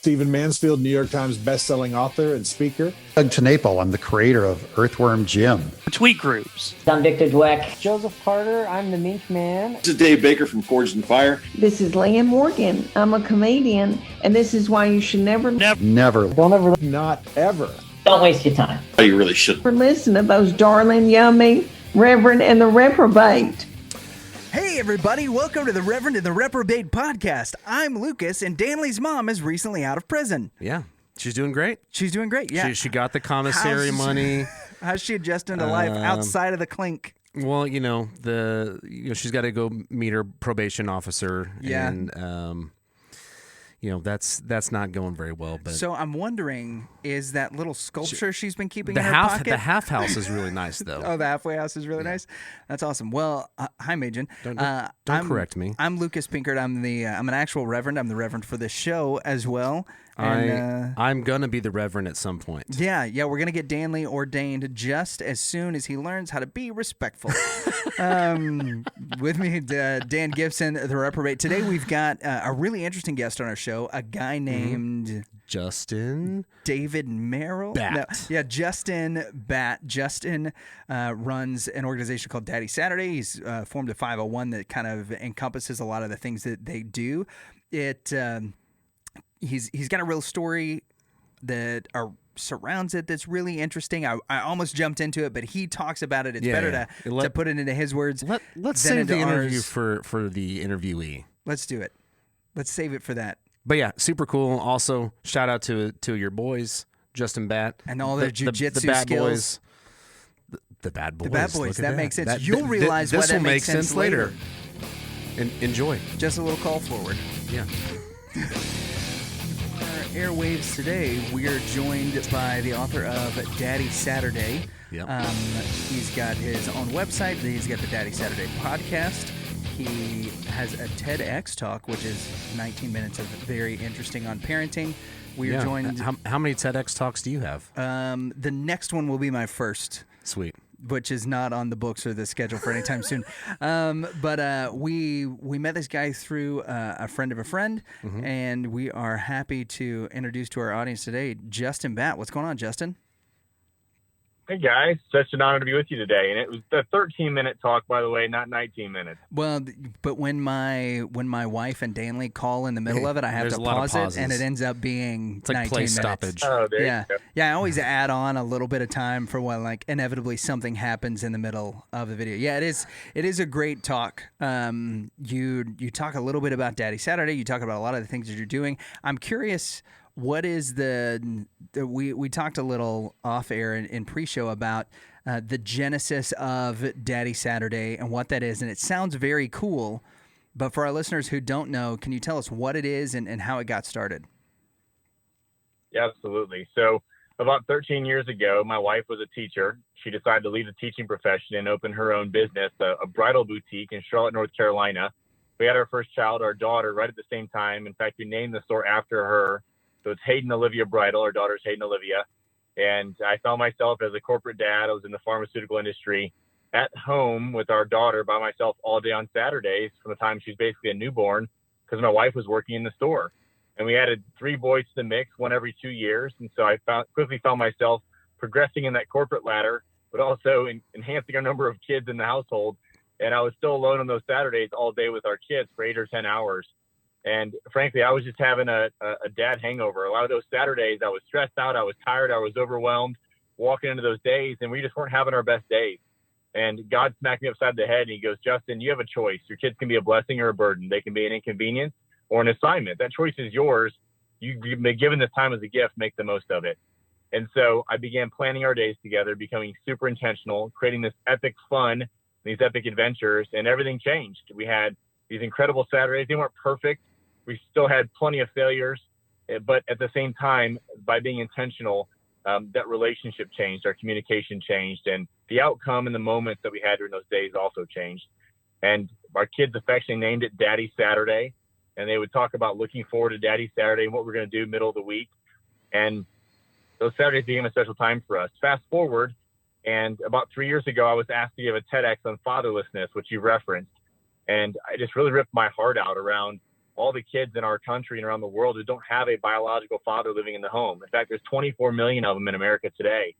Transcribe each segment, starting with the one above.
Stephen Mansfield, New York Times bestselling author and speaker. Doug Tenaple, I'm the creator of Earthworm Jim. Tweet groups. I'm Victor Dweck. Joseph Carter, I'm the Mink Man. This is Dave Baker from Forged in Fire. This is Leanne Morgan. I'm a comedian, and this is why you should never. Don't ever. Don't waste your time. Oh, you really should. Listen to those darling, yummy Reverend and the Reprobate. Hey everybody, welcome to the Reverend and the Reprobate podcast. I'm Lucas, and Danley's mom is recently out of prison. Yeah, she's doing great. She's doing great, yeah. She got the commissary money. How's she adjusting to life outside of the clink? Well, she's got to go meet her probation officer. Yeah. And, that's not going very well. But so I'm wondering, is that little sculpture she's been keeping in her pocket? The half house is really nice, though. Oh, the halfway house is really nice? That's awesome. Well, hi, Majin. Don't correct me. I'm Lucas Pinkert. I'm an actual reverend. I'm the reverend for this show as well. And, I'm going to be the reverend at some point. Yeah, we're going to get Danley ordained just as soon as he learns how to be respectful. With me, Dan Gibson, the reprobate. Today we've got a really interesting guest on our show, a guy named... Justin David Merrill. Batt. No, Justin Batt. Justin runs an organization called Daddy Saturday. He's formed a 501 that kind of encompasses a lot of the things that they do. He's got a real story that surrounds it that's really interesting. I almost jumped into it, but he talks about it. It's better to put it into his words. Let's save the interview for the interviewee. Let's do it. Let's save it for that. But yeah, super cool. Also, shout out to your boys, Justin Batt. And all their jiu-jitsu the bad skills. Boys. The bad boys. The bad boys. That makes sense. You'll realize why that makes sense later. Enjoy. Just a little call forward. Yeah. Airwaves today, we are joined by the author of Daddy Saturday. Yep. He's got his own website. He's got the Daddy Saturday podcast. He has a TEDx talk, which is 19 minutes of very interesting on parenting. We are joined. How many TEDx talks do you have? The next one will be my first. Sweet. Which is not on the books or the schedule for any time soon. But we met this guy through a friend of a friend, and we are happy to introduce to our audience today Justin Batt. What's going on, Justin? Hey guys, such an honor to be with you today. And it was a 13-minute talk, by the way, not 19 minutes. Well, but when my wife and Danley call in the middle of it, I have to pause it, and it ends up being it's like 19 play minutes. Stoppage. Oh, there you go. Yeah. I always add on a little bit of time for when inevitably something happens in the middle of the video. Yeah, it is a great talk. You talk a little bit about Daddy Saturday. You talk about a lot of the things that you're doing. I'm curious. What is we talked a little off air in pre-show about the genesis of Daddy Saturday and what that is, and it sounds very cool, but for our listeners who don't know, can you tell us what it is and how it got started? Yeah, absolutely. So about 13 years ago, my wife was a teacher. She decided to leave the teaching profession and open her own business, a bridal boutique in Charlotte, North Carolina. We had our first child, our daughter, right at the same time. In fact, we named the store after her. So it's Hayden Olivia Bridal. Our daughter's Hayden Olivia. And I found myself as a corporate dad. I was in the pharmaceutical industry at home with our daughter by myself all day on Saturdays from the time she's basically a newborn because my wife was working in the store. And we added 3 boys to the mix, one every 2 years. And so I quickly found myself progressing in that corporate ladder, but also enhancing our number of kids in the household. And I was still alone on those Saturdays all day with our kids for 8 or 10 hours. And frankly, I was just having a dad hangover. A lot of those Saturdays, I was stressed out. I was tired. I was overwhelmed walking into those days, and we just weren't having our best days. And God smacked me upside the head, and he goes, Justin, you have a choice. Your kids can be a blessing or a burden. They can be an inconvenience or an assignment. That choice is yours. You've been given this time as a gift. Make the most of it. And so I began planning our days together, becoming super intentional, creating this epic fun, these epic adventures, and everything changed. We had these incredible Saturdays. They weren't perfect. We still had plenty of failures, but at the same time, by being intentional, that relationship changed, our communication changed, and the outcome and the moments that we had during those days also changed. And our kids affectionately named it Daddy Saturday, and they would talk about looking forward to Daddy Saturday and what we're going to do middle of the week. And those Saturdays became a special time for us. Fast forward, and about 3 years ago, I was asked to give a TEDx on fatherlessness, which you referenced. And I just really ripped my heart out around all the kids in our country and around the world who don't have a biological father living in the home. In fact, there's 24 million of them in America today.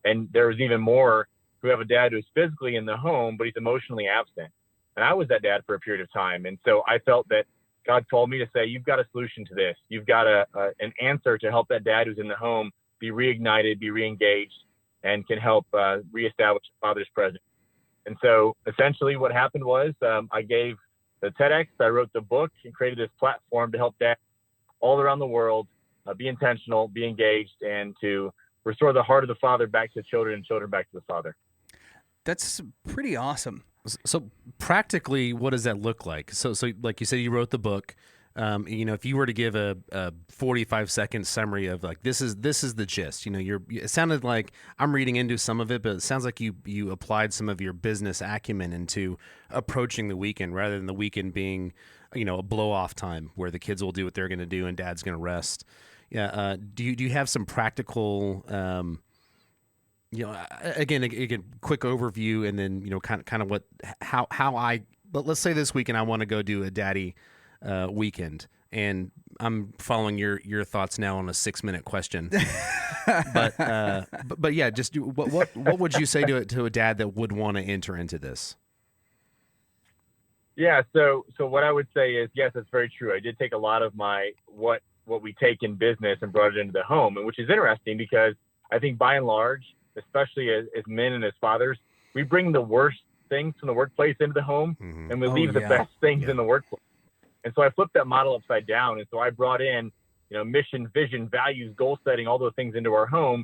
And there's even more who have a dad who's physically in the home, but he's emotionally absent. And I was that dad for a period of time. And so I felt that God called me to say, you've got a solution to this. You've got an answer to help that dad who's in the home be reignited, be reengaged, and can help reestablish a father's presence. And so essentially what happened was I gave the TEDx, I wrote the book, and created this platform to help dads all around the world be intentional, be engaged, and to restore the heart of the father back to children and children back to the father. That's pretty awesome. So practically, what does that look like? So like you said, you wrote the book. If you were to give a 45-second summary of like this is the gist. It sounded like I'm reading into some of it, but it sounds like you applied some of your business acumen into approaching the weekend rather than the weekend being, a blow off time where the kids will do what they're going to do and dad's going to rest. Yeah. Do you have some practical? Again, quick overview, and then kind of but let's say this weekend I want to go do a daddy weekend, and I'm following your thoughts now on a 6-minute question. but yeah, just what would you say to a dad that would want to enter into this? Yeah, so what I would say is, yes, that's very true. I did take a lot of what we take in business and brought it into the home, and which is interesting because I think by and large, especially as men and as fathers, we bring the worst things from the workplace into the home, and we leave the best things in the workplace. And so I flipped that model upside down. And so I brought in, mission, vision, values, goal setting, all those things into our home.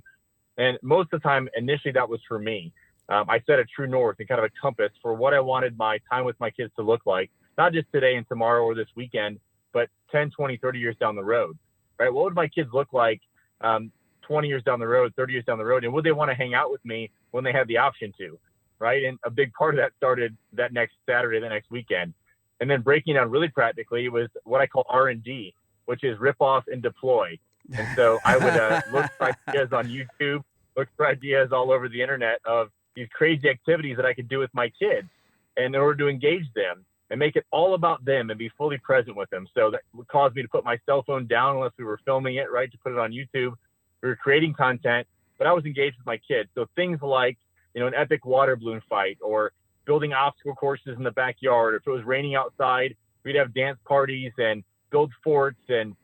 And most of the time, initially, that was for me. I set a true north and kind of a compass for what I wanted my time with my kids to look like, not just today and tomorrow or this weekend, but 10, 20, 30 years down the road, right? What would my kids look like 20 years down the road, 30 years down the road? And would they want to hang out with me when they had the option to, right? And a big part of that started that next Saturday, the next weekend. And then breaking down really practically was what I call R&D, which is rip off and deploy. And so I would look for ideas on YouTube, look for ideas all over the internet of these crazy activities that I could do with my kids, and in order to engage them and make it all about them and be fully present with them. So that would cause me to put my cell phone down unless we were filming it, right, to put it on YouTube. We were creating content, but I was engaged with my kids. So things like, an epic water balloon fight, or building obstacle courses in the backyard. If it was raining outside, we'd have dance parties and build forts and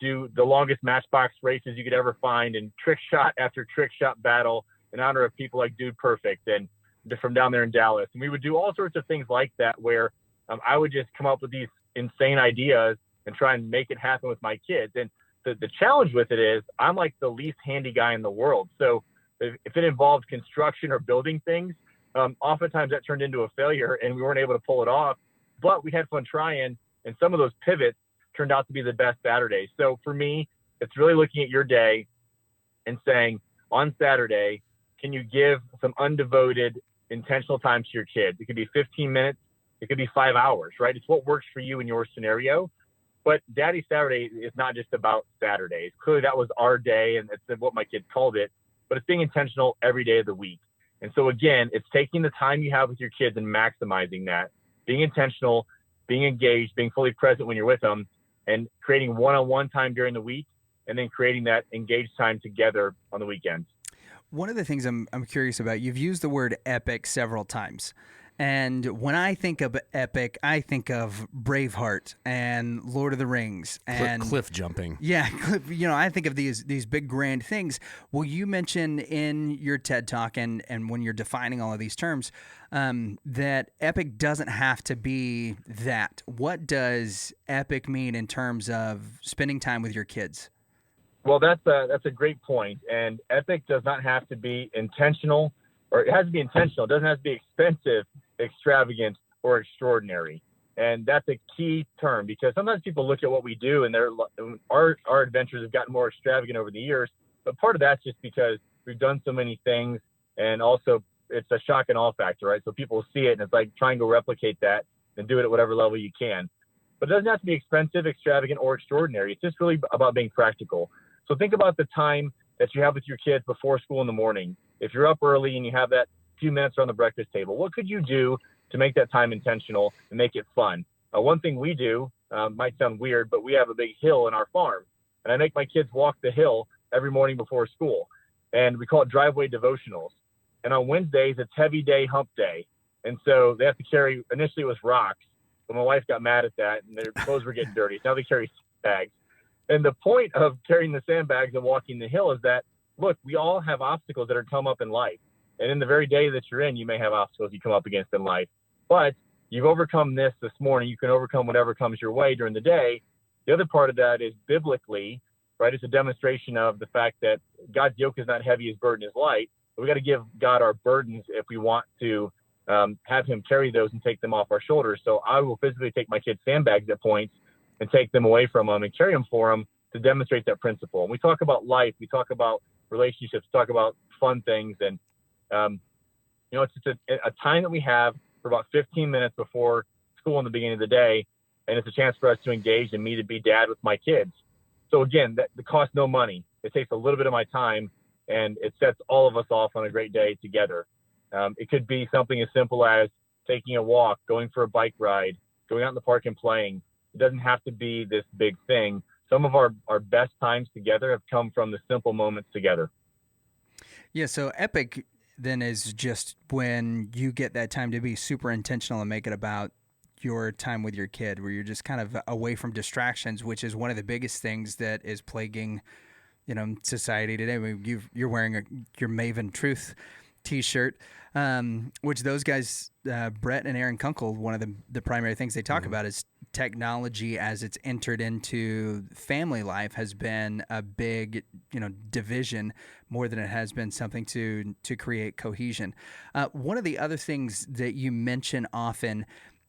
do the longest matchbox races you could ever find, and trick shot after trick shot battle in honor of people like Dude Perfect and from down there in Dallas. And we would do all sorts of things like that where I would just come up with these insane ideas and try and make it happen with my kids. And the challenge with it is I'm like the least handy guy in the world. So if it involved construction or building things, oftentimes that turned into a failure and we weren't able to pull it off, but we had fun trying. And some of those pivots turned out to be the best Saturdays. So for me, it's really looking at your day and saying, on Saturday, can you give some undevoted, intentional time to your kids? It could be 15 minutes. It could be 5 hours, right? It's what works for you in your scenario. But Daddy Saturday is not just about Saturdays. Clearly that was our day, and it's what my kids called it, but it's being intentional every day of the week. And so again, it's taking the time you have with your kids and maximizing that, being intentional, being engaged, being fully present when you're with them, and creating one-on-one time during the week, and then creating that engaged time together on the weekends. One of the things I'm curious about, you've used the word epic several times. And when I think of epic, I think of Braveheart and Lord of the Rings and cliff jumping. Yeah, I think of these big grand things. Well, you mentioned in your TED Talk and when you're defining all of these terms that epic doesn't have to be that. What does epic mean in terms of spending time with your kids? Well, that's a great point. And epic does not have to be intentional, or it has to be intentional. It doesn't have to be expensive, extravagant, or extraordinary. And that's a key term, because sometimes people look at what we do and our adventures have gotten more extravagant over the years. But part of that's just because we've done so many things, and also it's a shock and awe factor, right? So people see it and it's like trying to replicate that and do it at whatever level you can. But it doesn't have to be expensive, extravagant, or extraordinary. It's just really about being practical. So think about the time that you have with your kids before school in the morning. If you're up early and you have that few minutes around the breakfast table, what could you do to make that time intentional and make it fun? One thing we do might sound weird, but we have a big hill in our farm, and I make my kids walk the hill every morning before school, and we call it driveway devotionals. And on Wednesdays, it's heavy day, hump day, and so they have to carry. Initially, it was rocks, but my wife got mad at that, and their clothes were getting dirty. So now they carry bags. And the point of carrying the sandbags and walking the hill is that, look, we all have obstacles that are come up in life. And in the very day that you're in, you may have obstacles you come up against in life. But you've overcome this morning. You can overcome whatever comes your way during the day. The other part of that is biblically, right? It's a demonstration of the fact that God's yoke is not heavy, his burden is light. But we got to give God our burdens if we want to have him carry those and take them off our shoulders. So I will physically take my kids' sandbags at points and take them away from them and carry them for them to demonstrate that principle. And we talk about life, we talk about relationships, talk about fun things. And, it's just a time that we have for about 15 minutes before school in the beginning of the day. And it's a chance for us to engage and me to be dad with my kids. So again, that costs no money. It takes a little bit of my time, and it sets all of us off on a great day together. It could be something as simple as taking a walk, going for a bike ride, going out in the park and playing. It doesn't have to be this big thing. Some of our best times together have come from the simple moments together. Yeah, so epic then is just when you get that time to be super intentional and make it about your time with your kid, where you're just kind of away from distractions, which is one of the biggest things that is plaguing, society today. I mean, you're wearing your Maven Truth T-shirt, which those guys, Brett and Aaron Kunkel, one of the primary things they talk about is technology as it's entered into family life has been a big, division more than it has been something to create cohesion. One of the other things that you mention often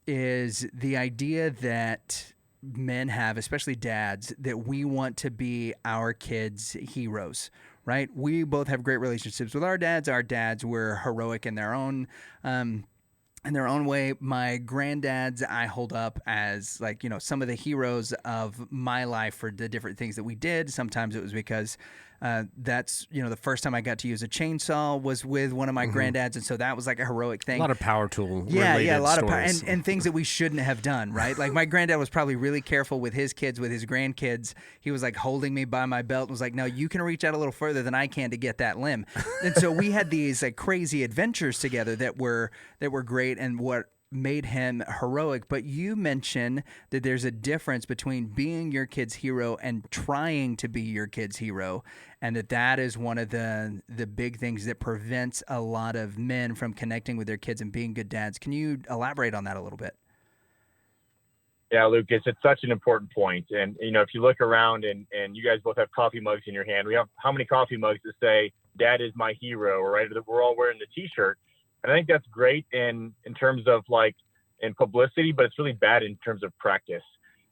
is the idea that men have, especially dads, that we want to be our kids' heroes. Right? We both have great relationships with our dads. Our dads were heroic in their own way. My granddads, I hold up as some of the heroes of my life for the different things that we did. Sometimes it was because that's, the first time I got to use a chainsaw was with one of my granddads. And so that was like a heroic thing. A lot of power tool. Yeah, a lot of power stories. and things that we shouldn't have done, right? Like my granddad was probably really careful with his kids, with his grandkids. He was like holding me by my belt and was like, no, you can reach out a little further than I can to get that limb. And so we had these like crazy adventures together that were great and what made him heroic. But you mentioned that there's a difference between being your kid's hero and trying to be your kid's hero, and that is one of the big things that prevents a lot of men from connecting with their kids and being good dads. Can you elaborate on that a little bit? Yeah, Lucas, it's such an important point. And, if you look around and you guys both have coffee mugs in your hand, we have how many coffee mugs that say, Dad is my hero, right? We're all wearing the T-shirt. And I think that's great in terms of in publicity, but it's really bad in terms of practice.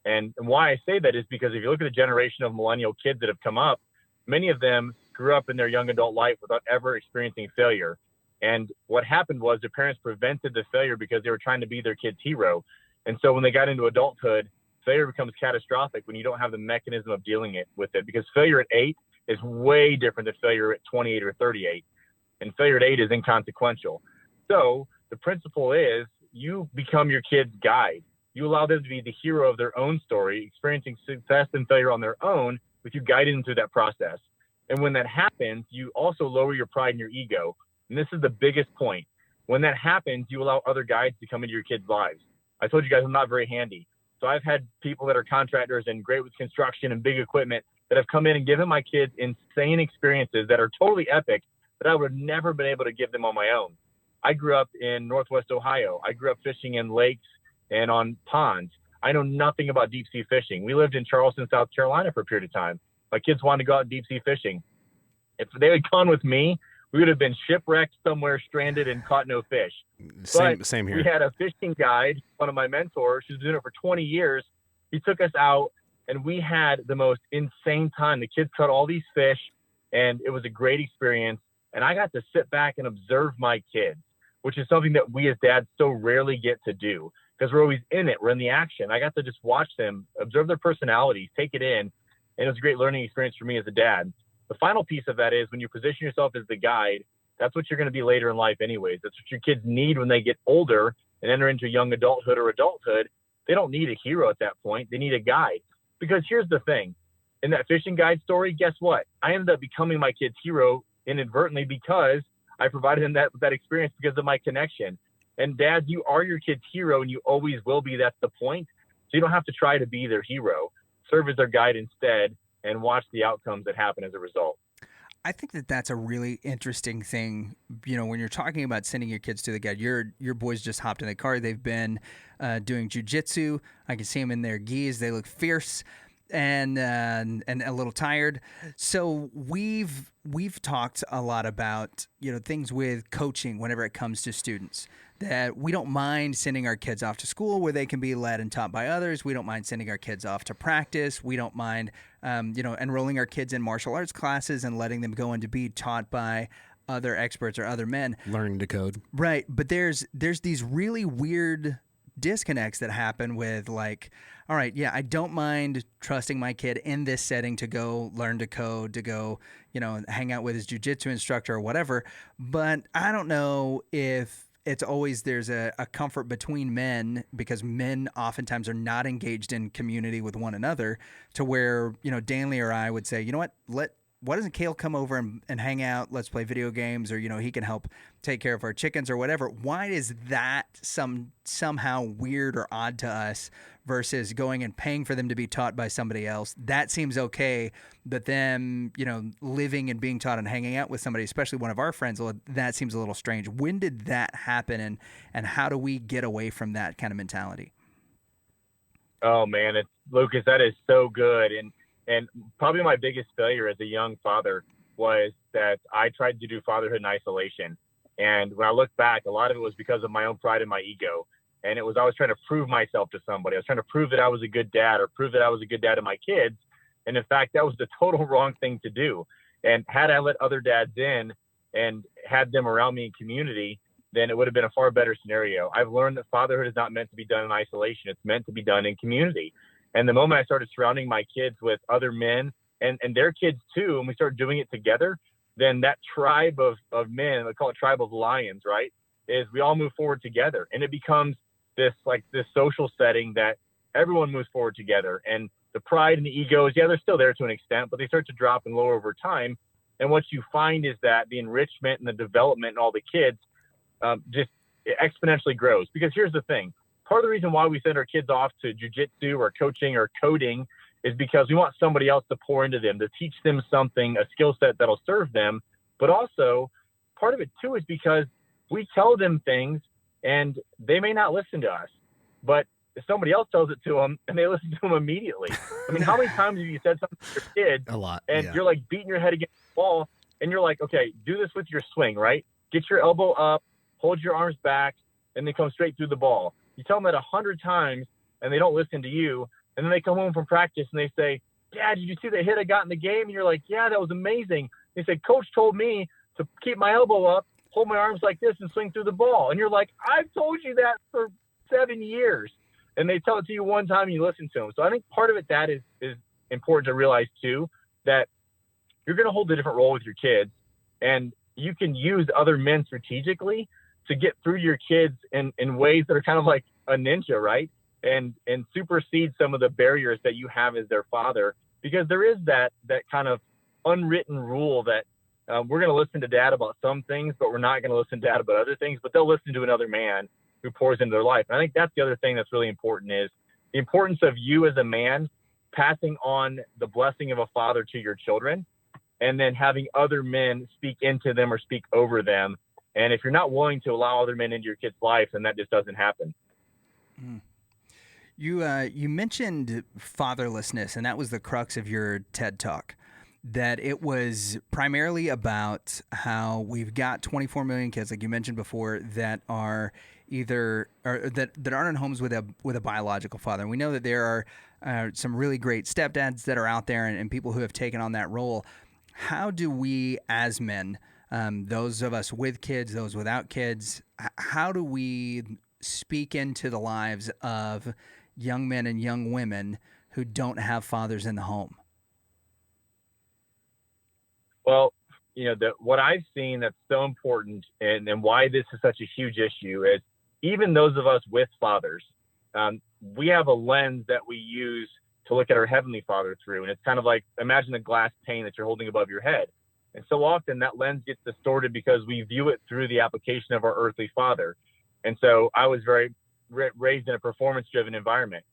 And why I say that is because if you look at the generation of millennial kids that have come up, many of them grew up in their young adult life without ever experiencing failure. And what happened was their parents prevented the failure because they were trying to be their kid's hero. And so when they got into adulthood, failure becomes catastrophic when you don't have the mechanism of dealing with it, because failure at 8 is way different than failure at 28 or 38. And failure at 8 is inconsequential. So the principle is you become your kid's guide. You allow them to be the hero of their own story, experiencing success and failure on their own, with you guiding them through that process. And when that happens, you also lower your pride and your ego. And this is the biggest point. When that happens, you allow other guides to come into your kids' lives. I told you guys I'm not very handy. So I've had people that are contractors and great with construction and big equipment that have come in and given my kids insane experiences that are totally epic that I would have never been able to give them on my own. I grew up in Northwest Ohio. I grew up fishing in lakes and on ponds. I know nothing about deep sea fishing. We lived in Charleston, South Carolina for a period of time. My kids wanted to go out deep sea fishing. If they had gone with me, we would have been shipwrecked somewhere, stranded, and caught no fish. Same here. We had a fishing guide, one of my mentors, who's been doing it for 20 years. He took us out, and we had the most insane time. The kids caught all these fish, and it was a great experience. And I got to sit back and observe my kids, which is something that we as dads so rarely get to do because we're always in it. We're in the action. I got to just watch them, observe their personalities, take it in. And it was a great learning experience for me as a dad. The final piece of that is when you position yourself as the guide, that's what you're going to be later in life anyways. That's what your kids need when they get older and enter into young adulthood or adulthood. They don't need a hero at that point. They need a guide. Because here's the thing. In that fishing guide story, guess what? I ended up becoming my kid's hero inadvertently because I provided him that experience because of my connection. And dads, you are your kid's hero and you always will be. That's the point. So you don't have to try to be their hero. Serve as their guide instead and watch the outcomes that happen as a result. I think that that's a really interesting thing. You know, when you're talking about sending your kids to the guide, your boys just hopped in the car. They've been doing jujitsu. I can see them in their gis. They look fierce and a little tired. So we've talked a lot about, you know, things with coaching whenever it comes to students, that we don't mind sending our kids off to school where they can be led and taught by others. We don't mind sending our kids off to practice. We don't mind, enrolling our kids in martial arts classes and letting them go in to be taught by other experts or other men. Learning to code. Right. But there's these really weird disconnects that happen with, like, all right, yeah, I don't mind trusting my kid in this setting to go learn to code, to go, hang out with his jiu-jitsu instructor or whatever. But I don't know if it's always there's a comfort between men, because men oftentimes are not engaged in community with one another, to where, Danley or I would say, you know what, why doesn't Kale come over and hang out? Let's play video games, or, he can help take care of our chickens or whatever. Why is that somehow weird or odd to us versus going and paying for them to be taught by somebody else? That seems okay. But them, living and being taught and hanging out with somebody, especially one of our friends, that seems a little strange. When did that happen, and how do we get away from that kind of mentality? Oh, man, Lucas, that is so good. And probably my biggest failure as a young father was that I tried to do fatherhood in isolation. And when I look back, a lot of it was because of my own pride and my ego. And I was trying to prove myself to somebody. I was trying to prove that I was a good dad, or prove that I was a good dad to my kids. And in fact, that was the total wrong thing to do. And had I let other dads in and had them around me in community, then it would have been a far better scenario. I've learned that fatherhood is not meant to be done in isolation. It's meant to be done in community. And the moment I started surrounding my kids with other men and their kids too, and we started doing it together, then that tribe of men, we call it tribe of lions, right, is we all move forward together. And it becomes this social setting that everyone moves forward together. And the pride and the egos, yeah, they're still there to an extent, but they start to drop and lower over time. And what you find is that the enrichment and the development in all the kids just exponentially grows. Because here's the thing. Part of the reason why we send our kids off to jiu-jitsu or coaching or coding is because we want somebody else to pour into them, to teach them something, a skill set that'll serve them. But also, part of it too is because we tell them things and they may not listen to us, but if somebody else tells it to them and they listen to them immediately. I mean, how many times have you said something to your kid? A lot. And you're like beating your head against the wall and you're like, okay, do this with your swing, right? Get your elbow up, hold your arms back, and then come straight through the ball. You tell them that 100 times and they don't listen to you. And then they come home from practice and they say, Dad, did you see the hit I got in the game? And you're like, yeah, that was amazing. They said, Coach told me to keep my elbow up, hold my arms like this, and swing through the ball. And you're like, I've told you that for 7 years. And they tell it to you one time and you listen to them. So I think part of it that is important to realize too, that you're going to hold a different role with your kids, and you can use other men strategically to get through your kids in ways that are kind of like a ninja, right? And supersede some of the barriers that you have as their father, because there is that kind of unwritten rule that we're going to listen to dad about some things, but we're not going to listen to dad about other things, but they'll listen to another man who pours into their life. And I think that's the other thing that's really important, is the importance of you as a man passing on the blessing of a father to your children, and then having other men speak into them or speak over them. And if you're not willing to allow other men into your kid's life, then that just doesn't happen. Mm. You mentioned fatherlessness, and that was the crux of your TED Talk, that it was primarily about how we've got 24 million kids, like you mentioned before, that are either or that aren't in homes with a biological father. And we know that there are some really great stepdads that are out there, and people who have taken on that role. How do we as men, those of us with kids, those without kids, how do we speak into the lives of young men and young women who don't have fathers in the home? Well, what I've seen that's so important, and why this is such a huge issue, is even those of us with fathers, we have a lens that we use to look at our Heavenly Father through. And it's kind of like, imagine a glass pane that you're holding above your head. And so often that lens gets distorted because we view it through the application of our earthly father. And so I was very raised in a performance-driven environment.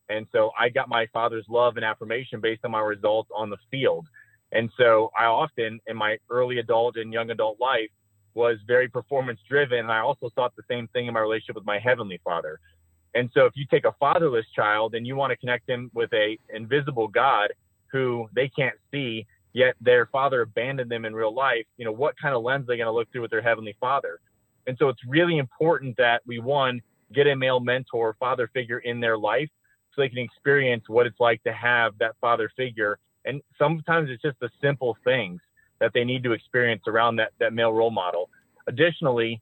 And so I got my father's love and affirmation based on my results on the field. And so I often, in my early adult and young adult life, was very performance-driven. And I also sought the same thing in my relationship with my Heavenly Father. And so if you take a fatherless child and you want to connect him with a invisible God who they can't see, yet their father abandoned them in real life, what kind of lens are they going to look through with their Heavenly Father? And so it's really important that we, one, get a male mentor, father figure in their life so they can experience what it's like to have that father figure. And sometimes it's just the simple things that they need to experience around that male role model. Additionally,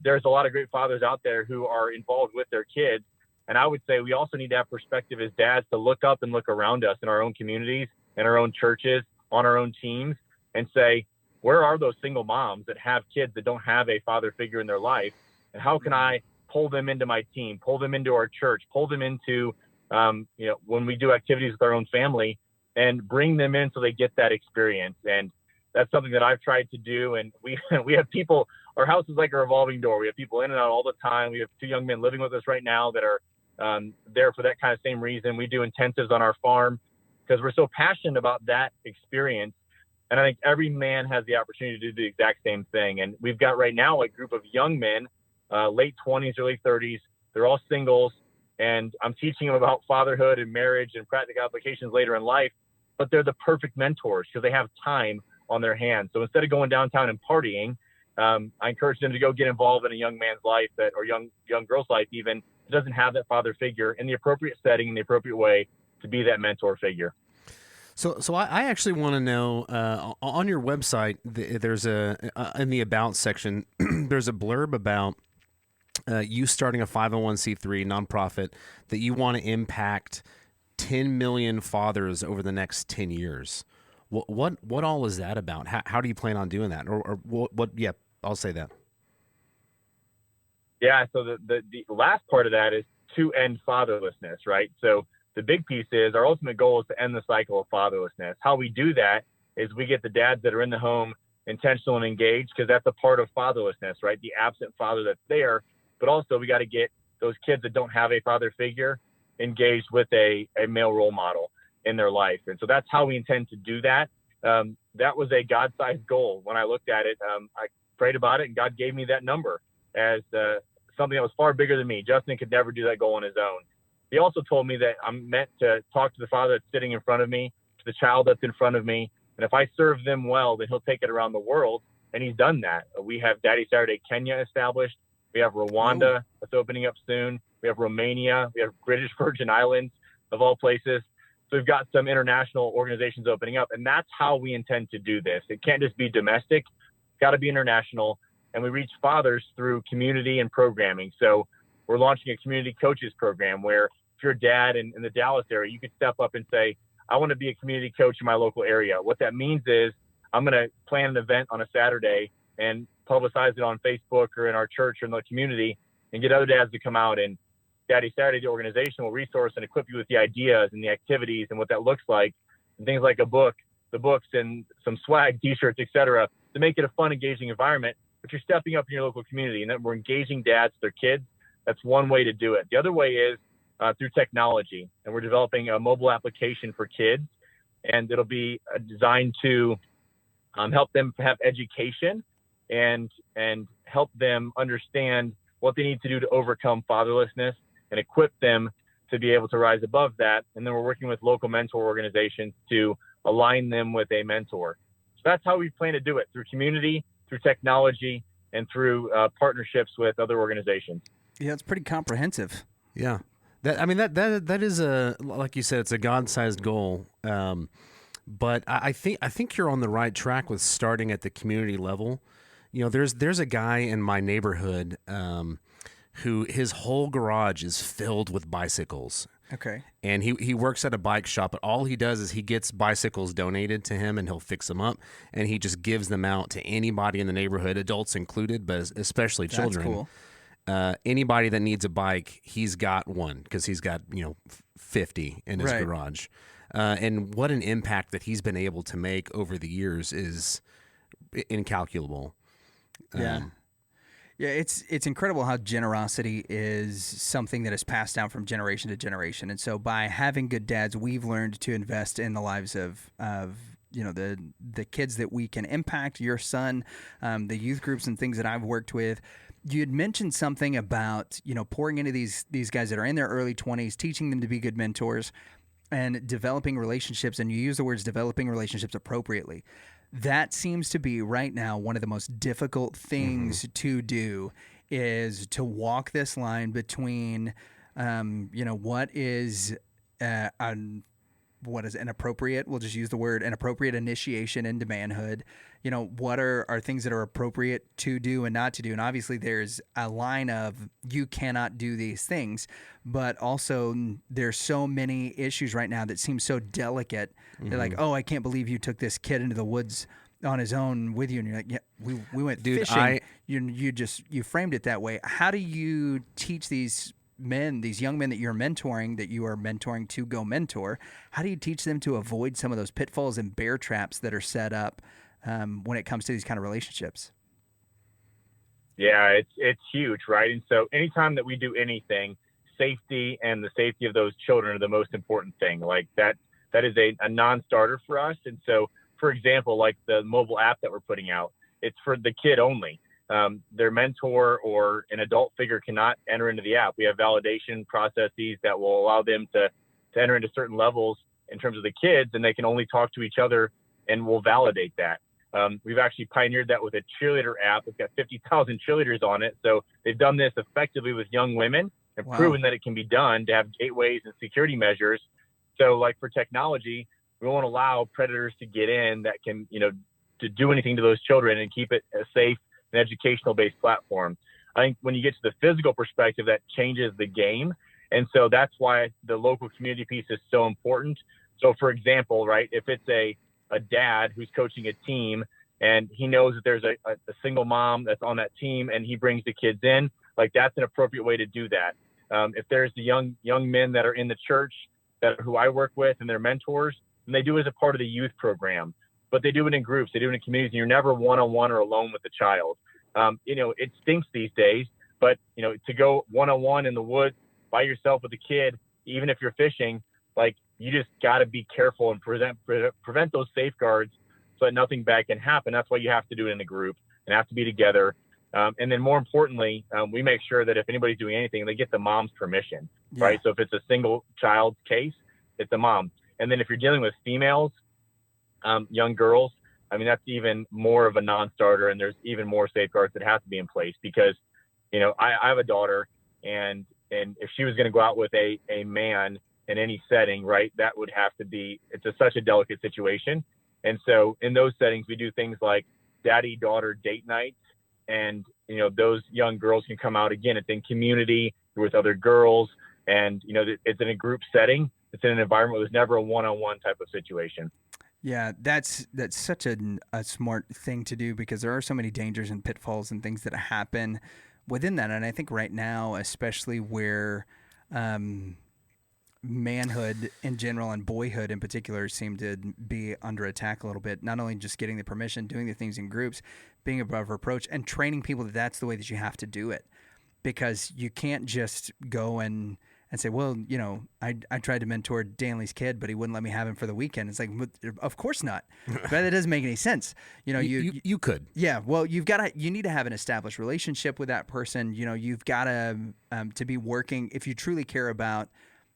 there's a lot of great fathers out there who are involved with their kids. And I would say we also need to have perspective as dads to look up and look around us in our own communities, in our own churches, on our own teams, and say, where are those single moms that have kids that don't have a father figure in their life? And how can I pull them into my team, pull them into our church, pull them into, when we do activities with our own family, and bring them in so they get that experience. And that's something that I've tried to do. And we have people, our house is like a revolving door. We have people in and out all the time. We have 2 young men living with us right now that are there for that kind of same reason. We do intensives on our farm because we're so passionate about that experience. And I think every man has the opportunity to do the exact same thing. And we've got right now a group of young men, late 20s, early 30s. They're all singles. And I'm teaching them about fatherhood and marriage and practical applications later in life. But they're the perfect mentors because they have time on their hands. So instead of going downtown and partying, I encourage them to go get involved in a young man's life or young girl's life even, that doesn't have that father figure in the appropriate setting, in the appropriate way to be that mentor figure. So I actually want to know, on your website, there's in the About section, there's a blurb about you starting a 501c3 nonprofit that you want to impact 10 million fathers over the next 10 years. What all is that about? How do you plan on doing that? Or what? Yeah, I'll say that. Yeah. So the last part of that is to end fatherlessness, right? So the big piece is our ultimate goal is to end the cycle of fatherlessness. How we do that is we get the dads that are in the home intentional and engaged, because that's a part of fatherlessness, right? The absent father that's there. But also we got to get those kids that don't have a father figure engaged with a male role model in their life. And so that's how we intend to do that. That was a God-sized goal. When I looked at it, I prayed about it, and God gave me that number as something that was far bigger than me. Justin could never do that goal on his own. He also told me that I'm meant to talk to the father that's sitting in front of me, to the child that's in front of me. And if I serve them well, then he'll take it around the world. And he's done that. We have Daddy Saturday Kenya established. We have Rwanda that's opening up soon. We have Romania. We have British Virgin Islands, of all places. So we've got some international organizations opening up. And that's how we intend to do this. It can't just be domestic. It's got to be international. And we reach fathers through community and programming. So we're launching a community coaches program where if you're a dad in the Dallas area, you could step up and say, I want to be a community coach in my local area. What that means is I'm going to plan an event on a Saturday and publicize it on Facebook or in our church or in the community and get other dads to come out. And Daddy Saturday, the organization, will resource and equip you with the ideas and the activities and what that looks like, and things like the books and some swag, t-shirts, etc., to make it a fun, engaging environment. But you're stepping up in your local community, and then we're engaging dads, their kids. That's one way to do it. The other way is through technology, and we're developing a mobile application for kids, and it'll be designed to help them have education and help them understand what they need to do to overcome fatherlessness and equip them to be able to rise above that. And then we're working with local mentor organizations to align them with a mentor. So that's how we plan to do it, through community, through technology, and through partnerships with other organizations. Yeah, it's pretty comprehensive. Yeah. That is like you said, it's a God-sized goal. But I think you're on the right track with starting at the community level. There's a guy in my neighborhood who his whole garage is filled with bicycles. Okay. And he works at a bike shop, but all he does is he gets bicycles donated to him, and he'll fix them up, and he just gives them out to anybody in the neighborhood, adults included, but especially children. That's cool. anybody that needs a bike, he's got one because he's got 50 in his Right. garage. And what an impact that he's been able to make over the years is incalculable. Yeah. Yeah, it's incredible how generosity is something that is passed down from generation to generation. And so by having good dads, we've learned to invest in the lives of the kids that we can impact, your son, the youth groups and things that I've worked with. You had mentioned something about, pouring into these guys that are in their early 20s, teaching them to be good mentors and developing relationships. And you use the words developing relationships appropriately. That seems to be right now one of the most difficult things to do, is to walk this line between, what is inappropriate. We'll just use the word inappropriate initiation into manhood. What are things that are appropriate to do and not to do. And obviously there's a line of you cannot do these things, but also there's so many issues right now that seem so delicate. They're like, oh, I can't believe you took this kid into the woods on his own with you. And you're like, yeah, we went fishing. You framed it that way. How do you teach these young men that you're mentoring, that you are mentoring to go mentor? How do you teach them to avoid some of those pitfalls and bear traps that are set up when it comes to these kind of relationships? Yeah, it's huge, right? And so anytime that we do anything, safety and the safety of those children are the most important thing. Like that is a non-starter for us. And so, for example, like the mobile app that we're putting out, it's for the kid only. Their mentor or an adult figure cannot enter into the app. We have validation processes that will allow them to enter into certain levels in terms of the kids, and they can only talk to each other, and we'll validate that. We've actually pioneered that with a cheerleader app. It's got 50,000 cheerleaders on it. So they've done this effectively with young women and proven that it can be done, to have gateways and security measures. So like for technology, we won't allow predators to get in that can, to do anything to those children, and keep it a safe and educational based platform. I think when you get to the physical perspective, that changes the game. And so that's why the local community piece is so important. So for example, right, if it's a dad who's coaching a team and he knows that there's a single mom that's on that team and he brings the kids in, like that's an appropriate way to do that. If there's the young men that are in the church who I work with and they're mentors, and they do it as a part of the youth program, but they do it in groups, they do it in communities, and you're never one-on-one or alone with the child. It stinks these days, but to go one-on-one in the woods by yourself with a kid, even if you're fishing, like you just got to be careful and prevent those safeguards so that nothing bad can happen. That's why you have to do it in a group and have to be together. And then more importantly, we make sure that if anybody's doing anything, they get the mom's permission, right? So if it's a single child case, it's the mom. And then if you're dealing with females, young girls, I mean, that's even more of a non-starter, and there's even more safeguards that have to be in place because, I have a daughter, and if she was going to go out with a man in any setting, right, that would have to be, such a delicate situation. And so in those settings, we do things like daddy-daughter date nights, and, those young girls can come out again. It's in community with other girls, and, it's in a group setting. It's in an environment where there's never a one-on-one type of situation. Yeah, that's such a smart thing to do, because there are so many dangers and pitfalls and things that happen within that. And I think right now, especially where manhood in general and boyhood in particular seem to be under attack a little bit, not only just getting the permission, doing the things in groups, being above reproach, and training people that that's the way that you have to do it. Because you can't just go and say, well, I tried to mentor Danley's kid, but he wouldn't let me have him for the weekend. It's like, of course not. But that doesn't make any sense. You could. Yeah. Well, you need to have an established relationship with that person. You've got to be working, if you truly care about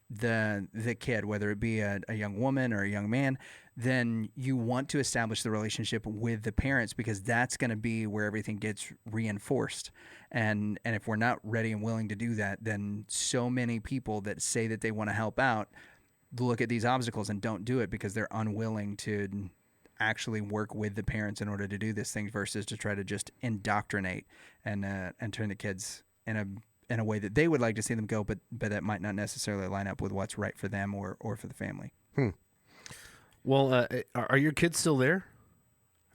the kid, whether it be a young woman or a young man, then you want to establish the relationship with the parents, because that's going to be where everything gets reinforced. And if we're not ready and willing to do that, then so many people that say that they want to help out look at these obstacles and don't do it because they're unwilling to actually work with the parents in order to do this thing, versus to try to just indoctrinate and turn the kids in a way that they would like to see them go, but that might not necessarily line up with what's right for them or for the family. Well, are your kids still there?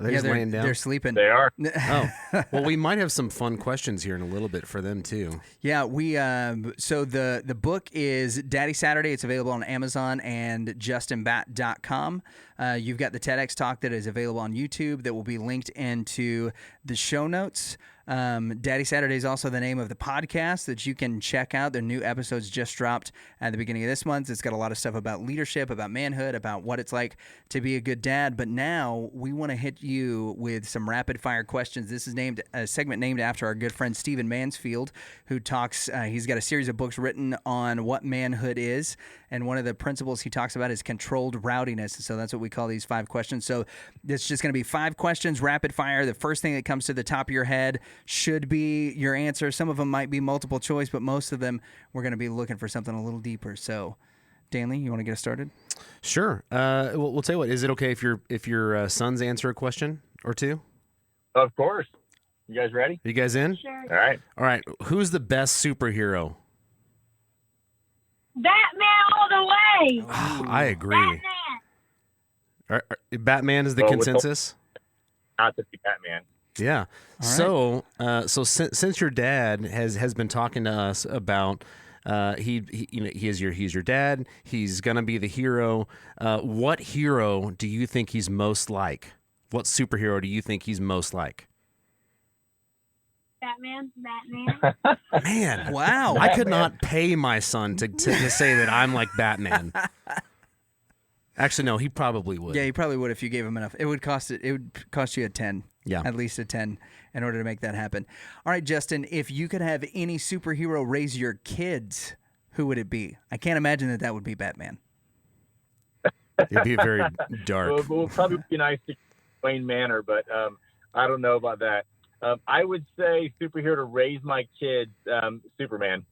They're just laying down. They're sleeping. They are. Oh, well, we might have some fun questions here in a little bit for them too. Yeah, we so the book is Daddy Saturday. It's available on Amazon and justinbatt.com. You've got the TEDx talk that is available on YouTube that will be linked into the show notes. Daddy Saturday is also the name of the podcast that you can check out. Their new episodes just dropped at the beginning of this month. It's got a lot of stuff about leadership, about manhood, about what it's like to be a good dad. But now we want to hit you with some rapid fire questions. This is a segment named after our good friend Stephen Mansfield, who talks. He's got a series of books written on what manhood is, and one of the principles he talks about is controlled rowdiness. So that's what we call these 5 questions. So it's just going to be 5 questions, rapid fire. The first thing that comes to the top of your head should be your answer. Some of them might be multiple choice, but most of them we're going to be looking for something a little deeper. So, Danley, you want to get us started? Sure. We'll tell you what. Is it okay if your sons answer a question or two? Of course. You guys ready? Are you guys in? Sure. All right. All right. Who's the best superhero? Batt-mann all the way. I agree. Batt-mann. Batt-mann is the Well, consensus. Not to be Batt-mann. Yeah. So since your dad has been talking to us about he's your dad, he's gonna be the hero. What hero do you think he's most like? What superhero do you think he's most like? Batt-mann. Man, Wow. I could not pay my son to say that I'm like Batt-mann. Actually, no, he probably would. Yeah, you probably would if you gave him enough. It would cost you a 10. Yeah. At least a 10 in order to make that happen. All right, Justin, if you could have any superhero raise your kids, who would it be? I can't imagine that would be Batt-mann. It'd be very dark. Well, probably be nice to Wayne Manor, but I don't know about that. I would say superhero to raise my kids, Superman.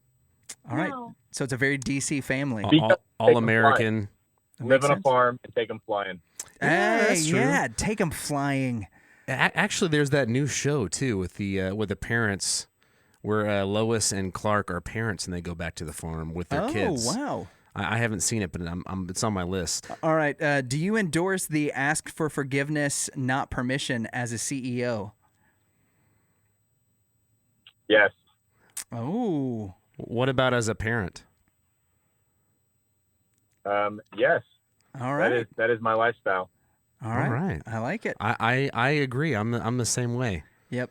All right. No. So it's a very DC family. All American. Live on a sense. farm and take them flying. Hey, that's true. yeah, take them flying. Actually, there's that new show too with the parents, where Lois and Clark are parents and they go back to the farm with their kids. Oh, wow. I haven't seen it, but it's on my list. All right. Do you endorse the ask for forgiveness, not permission as a CEO? Yes. Oh. What about as a parent? Yes. All right. That is my lifestyle. All right. All right. I like it. I agree. I'm the same way. Yep.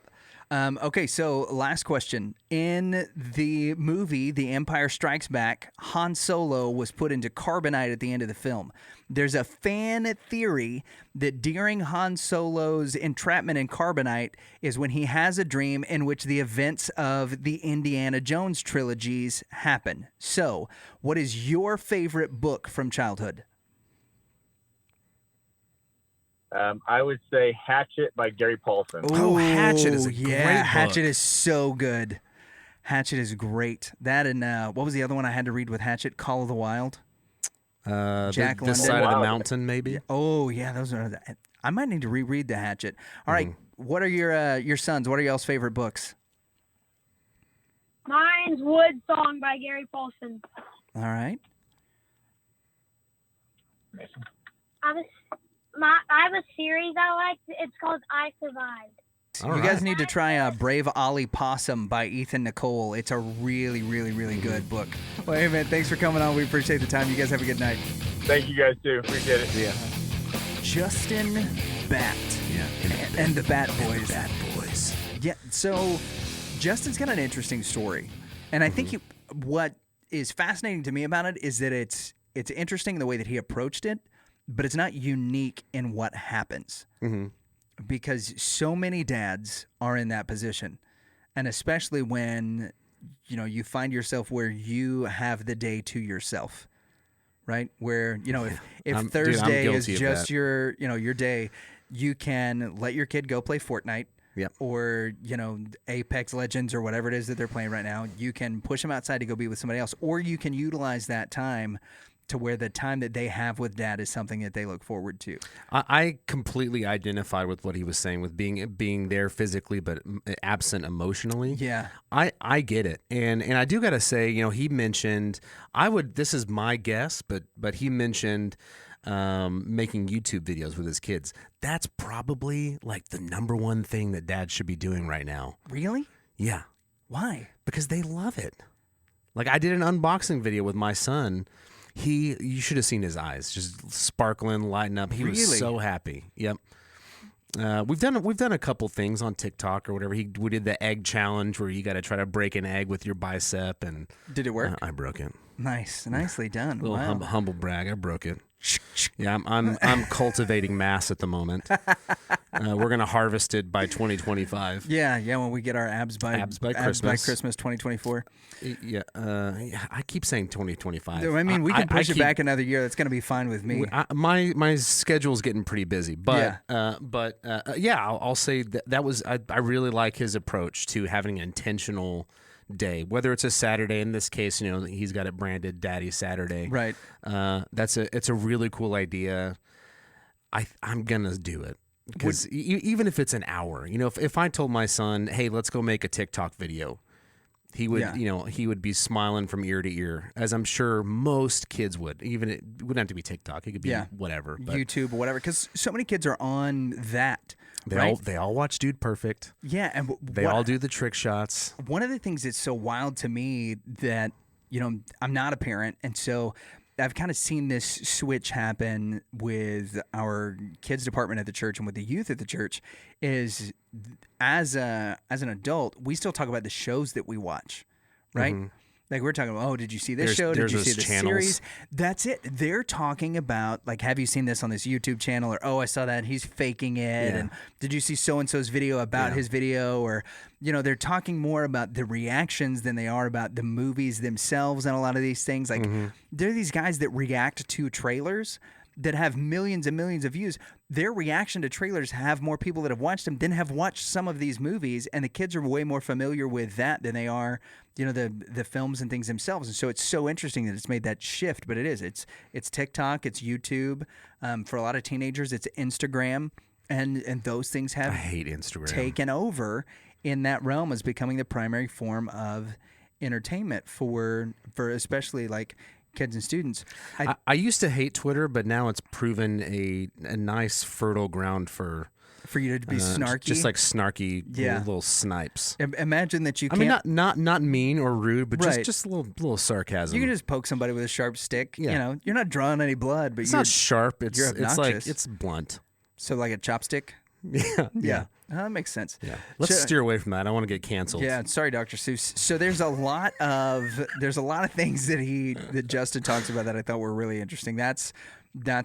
Okay, so last question. In the movie The Empire Strikes Back, Han Solo was put into carbonite at the end of the film. There's a fan theory that during Han Solo's entrapment in carbonite is when he has a dream in which the events of the Indiana Jones trilogies happen. So, what is your favorite book from childhood? I would say Hatchet by Gary Paulson. Oh, Hatchet is a yeah, great book. Hatchet is so good. Hatchet is great. That and what was the other one I had to read with Hatchet? Call of the Wild. Jack This London. side of the Wow. mountain, maybe. Oh yeah, those are. I might need to reread the Hatchet. All right, what are your sons? What are y'all's favorite books? Mine's Wood Song by Gary Paulson. All right. I have a series I like. It's called I Survived. All You guys right. need to try Brave Ollie Possum by Ethan Nicole. It's a really, really, really good book. Well, hey, man, thanks for coming on. We appreciate the time. You guys have a good night. Thank you guys too. Appreciate it. Yeah. Justin Batt. Yeah. And the Bat Boys. Bad boys. Yeah, so Justin's got an interesting story. And I think what is fascinating to me about it is that it's interesting the way that he approached it, but it's not unique in what happens. Because so many dads are in that position. And especially when, you find yourself where you have the day to yourself, right? Where, if I'm Thursday is guilty of just that. your day, you can let your kid go play Fortnite. Yep. Or, Apex Legends or whatever it is that they're playing right now. You can push them outside to go be with somebody else. Or you can utilize that time to where the time that they have with dad is something that they look forward to. I completely identified with what he was saying with being there physically but absent emotionally. Yeah. I get it. And I do got to say, he mentioned, this is my guess, but he mentioned making YouTube videos with his kids. That's probably like the number one thing that dads should be doing right now. Really? Yeah. Why? Because they love it. Like I did an unboxing video with my son. You should have seen his eyes, just sparkling, lighting up. He was so happy. Yep. We've done a couple things on TikTok or whatever. We did the egg challenge where you got to try to break an egg with your bicep, and did it work? I broke it. Nicely done. A little humble brag. I broke it. Yeah, I'm cultivating mass at the moment. We're gonna harvest it by 2025. Yeah. When we get our abs by Christmas 2024. Yeah, I keep saying 2025. I mean, we can push it back another year. That's gonna be fine with me. My schedule's getting pretty busy, but I'll say that was I really like his approach to having an intentional day, whether it's a Saturday. In this case, he's got it branded Daddy Saturday. Right. It's a really cool idea. I'm gonna do it because even if it's an hour, if I told my son, hey, let's go make a TikTok video, he would, he would be smiling from ear to ear, as I'm sure most kids would. Even it wouldn't have to be TikTok; it could be whatever, YouTube or whatever. Because so many kids are on that. They all watch Dude Perfect. Yeah, and they all do the trick shots. One of the things that's so wild to me that I'm not a parent, and so I've kind of seen this switch happen with our kids department at the church and with the youth at the church. Is as an adult, we still talk about the shows that we watch, right? Mm-hmm. Like we're talking about, did you see this show? Did you see this series? That's it. They're talking about, like, have you seen this on this YouTube channel? Or, I saw that. He's faking it. Yeah. And did you see so-and-so's video about his video? Or, they're talking more about the reactions than they are about the movies themselves and a lot of these things. Like, there are these guys that react to trailers that have millions and millions of views. Their reaction to trailers have more people that have watched them than have watched some of these movies, and the kids are way more familiar with that than they are, the films and things themselves. And so it's so interesting that it's made that shift. But it is. It's TikTok, it's YouTube. For a lot of teenagers, it's Instagram, and those things have I hate Instagram. Taken over in that realm as becoming the primary form of entertainment for especially like kids and students. I used to hate Twitter, but now it's proven a nice fertile ground for you to be snarky, just like snarky little snipes. Imagine that you can't. I mean, not mean or rude, but just a little sarcasm. You can just poke somebody with a sharp stick. Yeah. You're not drawing any blood, but it's not sharp. It's obnoxious. it's blunt. So like a chopstick. Yeah. That makes sense. Yeah. Let's steer away from that. I don't want to get canceled. Yeah. Sorry, Dr. Seuss. So there's a lot of things that Justin talks about that I thought were really interesting. That's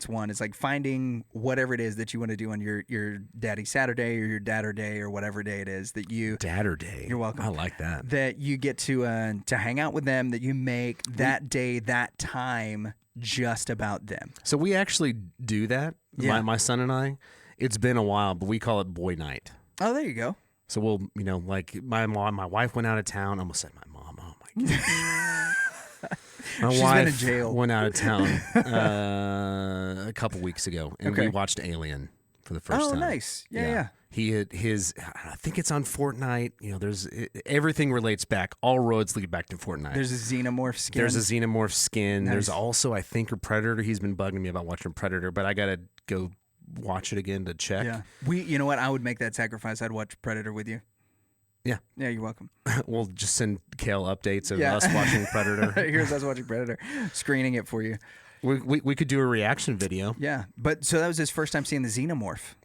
one. It's like finding whatever it is that you want to do on your Daddy Saturday or your Dadder Day or whatever day it is that you Dadder Day. You're welcome. I like that. That you get to hang out with them. That you make that day, that time just about them. So we actually do that. Yeah. My son and I. It's been a while, but we call it boy night. Oh, there you go. So we'll, like my wife went out of town. I almost said my mom. Oh my God. My wife been in jail. Went out of town a couple weeks ago, and we watched Alien for the first time. Oh, nice. Yeah. He had I think it's on Fortnite. There's everything relates back. All roads lead back to Fortnite. There's a xenomorph skin. Nice. There's also, I think, a Predator. He's been bugging me about watching Predator, but I got to go watch it again to check. Yeah. You know what? I would make that sacrifice. I'd watch Predator with you. Yeah. Yeah, you're welcome. We'll just send Kale updates of us watching Predator. Here's us watching Predator, screening it for you. We could do a reaction video. Yeah. But so that was his first time seeing the xenomorph.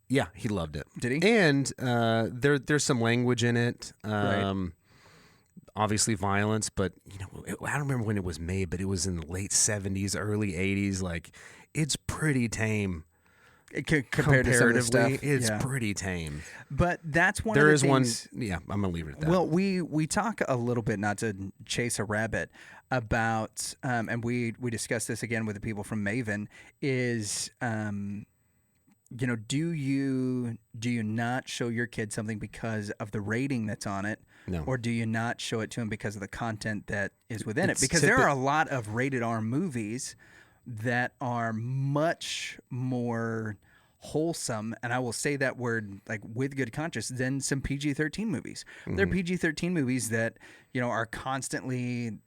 Yeah, he loved it. Did he? And there's some language in it. Right. Obviously violence, but I don't remember when it was made, but it was in the late 70s, early 80s. Like, it's pretty tame. Compared to some of the stuff, it's pretty tame. But that's one there of the is things. One. Yeah, I'm gonna leave it at that. Well, we talk a little bit, not to chase a rabbit, about and we discussed this again with the people from Maven. Is do you not show your kid something because of the rating that's on it? No. Or do you not show it to him because of the content that is within it? Because there are a lot of rated R movies that are much more wholesome, and I will say that word like with good conscience, than some PG-13 movies. They're PG-13 movies that, you know, are constantly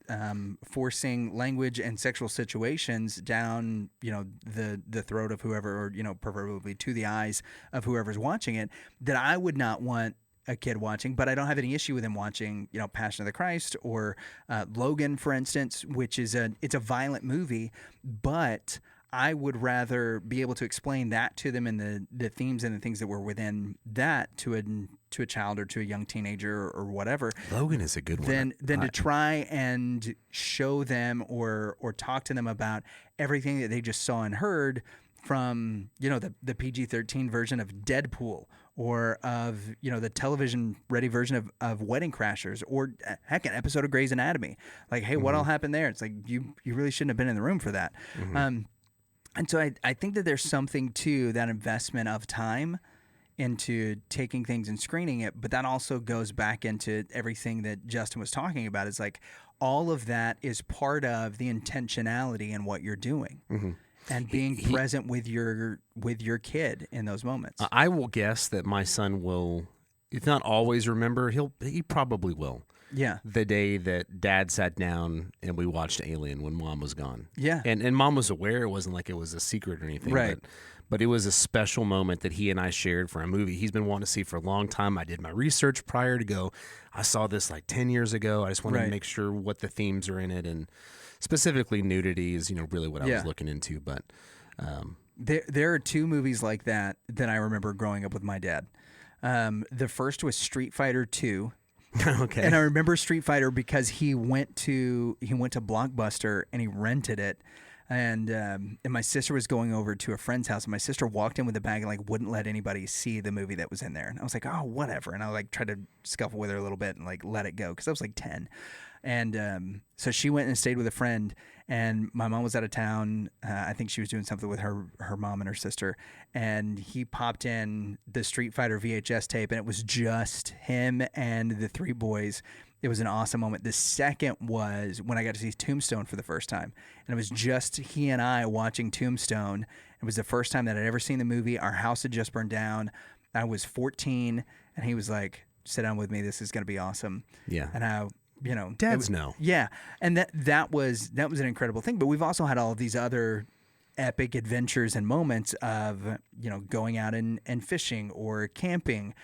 forcing language and sexual situations down, you know, the throat of whoever, or, you know, preferably to the eyes of whoever's watching it, that I would not want a kid watching. But I don't have any issue with him watching, you know, Passion of the Christ or Logan, for instance, which is it's a violent movie, but I would rather be able to explain that to them and the themes and the things that were within that to a child or to a young teenager or whatever. Logan is a good one. Than to try and show them or talk to them about everything that they just saw and heard from, you know, the PG-13 version of Deadpool, or of, you know, the television-ready version of Wedding Crashers, or heck, an episode of Grey's Anatomy. Like, hey, what all happened there? It's like, you really shouldn't have been in the room for that. And so I think that there's something to that investment of time into taking things and screening it, but that also goes back into everything that Justin was talking about. Is like, all of that is part of the intentionality in what you're doing. And being present with your kid in those moments. I will guess that my son will, if not always remember, he probably will. Yeah. The day that Dad sat down and we watched Alien when Mom was gone. Yeah. And Mom was aware. It wasn't like it was a secret or anything. Right. But it was a special moment that he and I shared for a movie he's been wanting to see for a long time. I did my research prior to go. I saw this like 10 years ago. I just wanted to make sure what the themes are in it, and specifically nudity is, you know, really what I was looking into. But there are two movies like that I remember growing up with my dad. The first was Street Fighter 2. Okay. And I remember Street Fighter because he went to Blockbuster and he rented it. And my sister was going over to a friend's house, and my sister walked in with a bag and like wouldn't let anybody see the movie that was in there. And I was like, oh, whatever. And I like tried to scuffle with her a little bit and like let it go because I was like 10. And so she went and stayed with a friend, and my mom was out of town. I think she was doing something with her mom and her sister, and he popped in the Street Fighter VHS tape, and it was just him and the three boys. It was an awesome moment. The second was when I got to see Tombstone for the first time, and it was just he and I watching Tombstone. It was the first time that I'd ever seen the movie. Our house had just burned down. I was 14, and he was like, sit down with me. This is going to be awesome. Yeah. And I, you know, dads know. Yeah. And that was an incredible thing. But we've also had all of these other epic adventures and moments of, you know, going out and fishing or camping.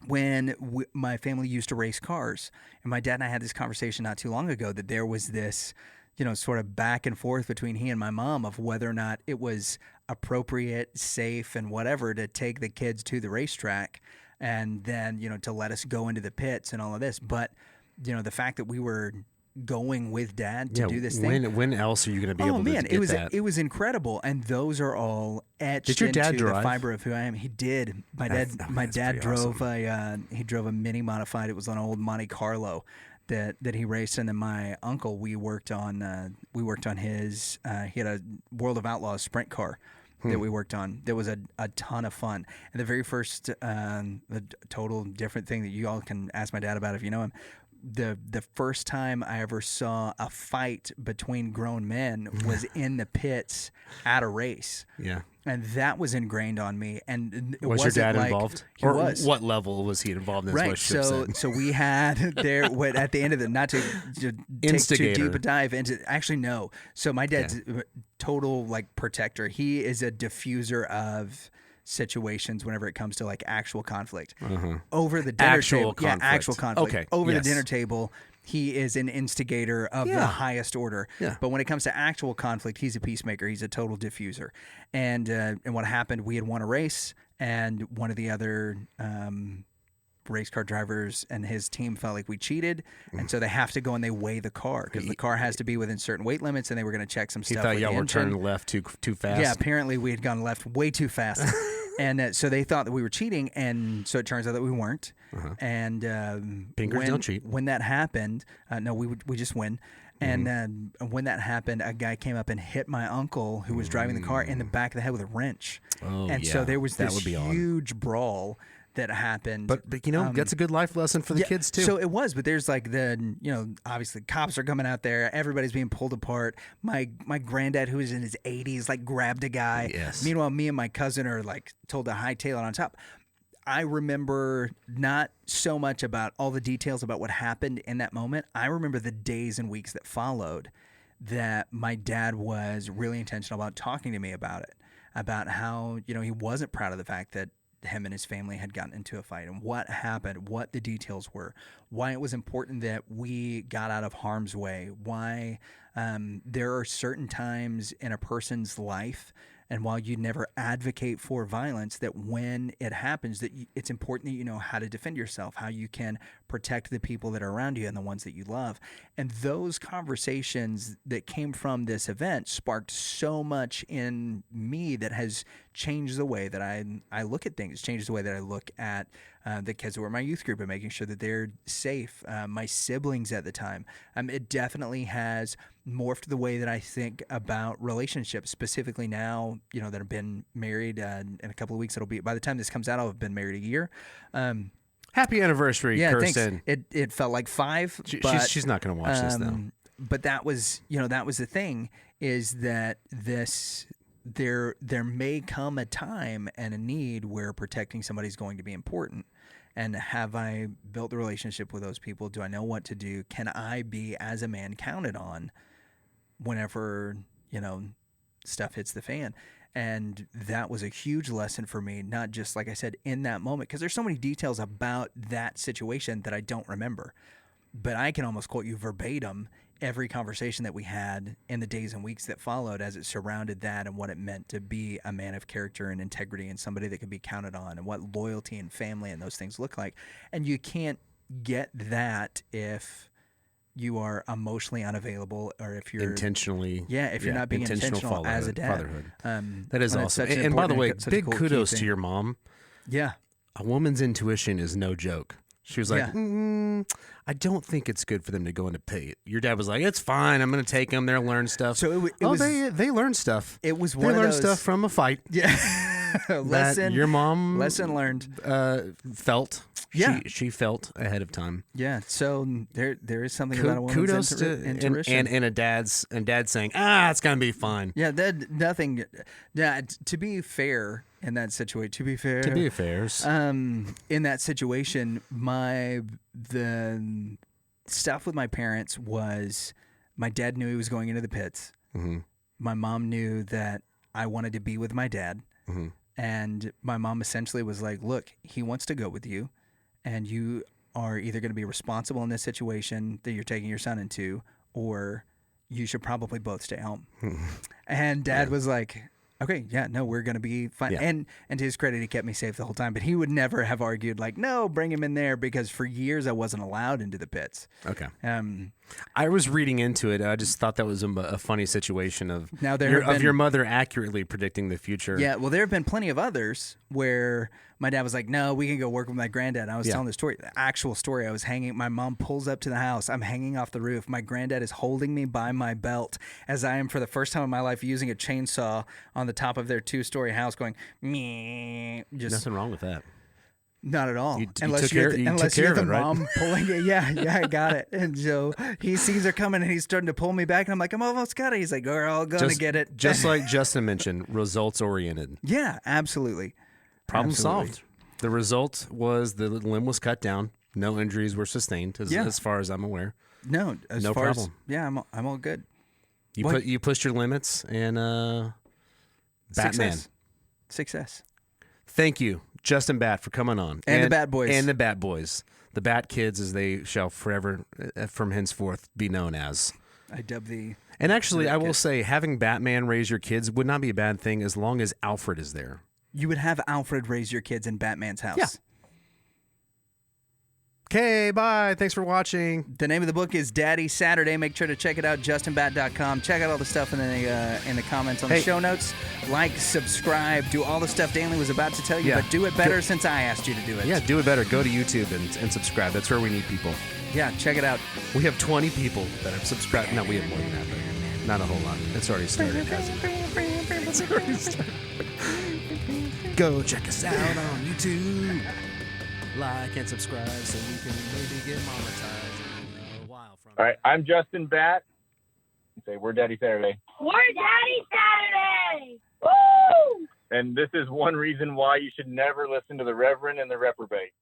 When my family used to race cars, and my dad and I had this conversation not too long ago that there was this, you know, sort of back and forth between he and my mom of whether or not it was appropriate, safe, and whatever to take the kids to the racetrack and then, you know, to let us go into the pits and all of this. But, you know, the fact that we were going with Dad to do this thing. When else are you going to be able to get that? It was incredible, and those are all etched into the fiber of who I am. He did. My dad drove awesome. He drove a mini modified. It was an old Monte Carlo that he raced, and then my uncle, we worked on his. He had a World of Outlaws sprint car that we worked on. That was a ton of fun. And the very first, the total different thing that you all can ask my dad about if you know him. The first time I ever saw a fight between grown men was in the pits at a race. Yeah. And that was ingrained on me. And it was your dad involved? He was. What level was he involved in? Right. So we had there at the end of the, not to take too deep a dive into, actually no. So my dad's total like protector. He is a diffuser of situations whenever it comes to like actual conflict over the dinner table. Yeah, actual conflict. Okay. Over the dinner table, he is an instigator of the highest order. Yeah. But when it comes to actual conflict, he's a peacemaker. He's a total diffuser. And what happened? We had won a race, and one of the other race car drivers and his team felt like we cheated, and so they have to go and they weigh the car because the car has to be within certain weight limits, and they were going to check some stuff. He thought y'all were turning left too fast. Yeah, apparently we had gone left way too fast, and so they thought that we were cheating, and so it turns out that we weren't. And Pinkers don't cheat. When that happened, no, we just win. And when that happened, a guy came up and hit my uncle who was driving the car in the back of the head with a wrench. So there was this huge brawl that happened. But that's a good life lesson for the kids too. So it was, but there's like obviously cops are coming out there. Everybody's being pulled apart. My granddad, who was in his 80s, like grabbed a guy. Yes. Meanwhile, me and my cousin are like told to hightail it on top. I remember not so much about all the details about what happened in that moment. I remember the days and weeks that followed that my dad was really intentional about talking to me about it, about how, he wasn't proud of the fact that him and his family had gotten into a fight and what happened, what the details were, why it was important that we got out of harm's way, why there are certain times in a person's life, and while you never advocate for violence, that when it happens, that it's important that you know how to defend yourself, how you can protect the people that are around you and the ones that you love. And those conversations that came from this event sparked so much in me that has changed the way that I look at things, changed the way that I look at the kids who were in my youth group and making sure that they're safe, my siblings at the time. It definitely has morphed the way that I think about relationships, specifically now, that I've been married in a couple of weeks. It'll be, by the time this comes out, I'll have been married a year. Happy anniversary, Kirsten. Thanks. It felt like 5. She's not going to watch this though. But that was the thing, is that there may come a time and a need where protecting somebody is going to be important. And have I built the relationship with those people? Do I know what to do? Can I be, as a man, counted on whenever, stuff hits the fan? And that was a huge lesson for me, not just, like I said, in that moment, because there's so many details about that situation that I don't remember. But I can almost quote you verbatim every conversation that we had in the days and weeks that followed as it surrounded that and what it meant to be a man of character and integrity and somebody that could be counted on, and what loyalty and family and those things look like. And you can't get that if you are emotionally unavailable, or if you're intentionally, if you're not being intentional as a dad. Fatherhood. That is awesome. And by the way, big kudos to your mom. Yeah. A woman's intuition is no joke. She was like, I don't think it's good for them to go into pay. Your dad was like, it's fine. I'm going to take them. They'll learn stuff. So they learn stuff. It was one of those. They learn stuff from a fight. Yeah. Lesson. Your mom. Lesson learned. Felt. Yeah. She felt ahead of time. Yeah. So there is something about a woman's intuition. And a dad's saying, it's going to be fine. Yeah. Nothing. Yeah. To be fair. In that situation, to be fair, in that situation, the stuff with my parents was, my dad knew he was going into the pits. Mm-hmm. My mom knew that I wanted to be with my dad, mm-hmm. and my mom essentially was like, "Look, he wants to go with you, and you are either going to be responsible in this situation that you're taking your son into, or you should probably both stay home." And Dad was like, okay, yeah, no, we're going to be fine. Yeah. And to his credit, he kept me safe the whole time. But he would never have argued like, no, bring him in there, because for years I wasn't allowed into the pits. Okay. I was reading into it. I just thought that was a funny situation of your mother accurately predicting the future. Yeah, well, there have been plenty of others where my dad was like, no, we can go work with my granddad. I was telling the story, the actual story. I was hanging, my mom pulls up to the house. I'm hanging off the roof. My granddad is holding me by my belt as I am, for the first time in my life, using a chainsaw on the top of their 2-story house going, meh. Nothing wrong with that. Not at all. Unless you're the mom pulling it. Yeah, I got it. And so he sees her coming and he's starting to pull me back. And I'm like, I'm almost got it. He's like, we're all going to get it. Just like Justin mentioned, results oriented. Yeah, absolutely. Problem solved. The result was the limb was cut down. No injuries were sustained, as far as I'm aware. No, no problem. I'm all good. You pushed your limits, and Batt-mann. Success. Thank you, Justin Batt, for coming on. And the Batt Boys. And the Batt Boys. The Batt Kids, as they shall forever, from henceforth, be known as. I dub thee. And actually, I will say, having Batt-mann raise your kids would not be a bad thing as long as Alfred is there. You would have Alfred raise your kids in Batt-mann's house. Yeah. Okay, bye. Thanks for watching. The name of the book is Daddy Saturday. Make sure to check it out, justinbatt.com. Check out all the stuff in the comments on the show notes. Like, subscribe, do all the stuff Danley was about to tell you, but do it better since I asked you to do it. Yeah, do it better. Go to YouTube and subscribe. That's where we need people. Yeah, check it out. We have 20 people that have subscribed. No, we have more than that, but not a whole lot. It's already started. Go check us out on YouTube. like and subscribe so we can maybe get monetized a while from. All right, I'm Justin Batt. Say, we're Daddy Saturday. We're Daddy Saturday! Woo! And this is one reason why you should never listen to the Reverend and the Reprobate.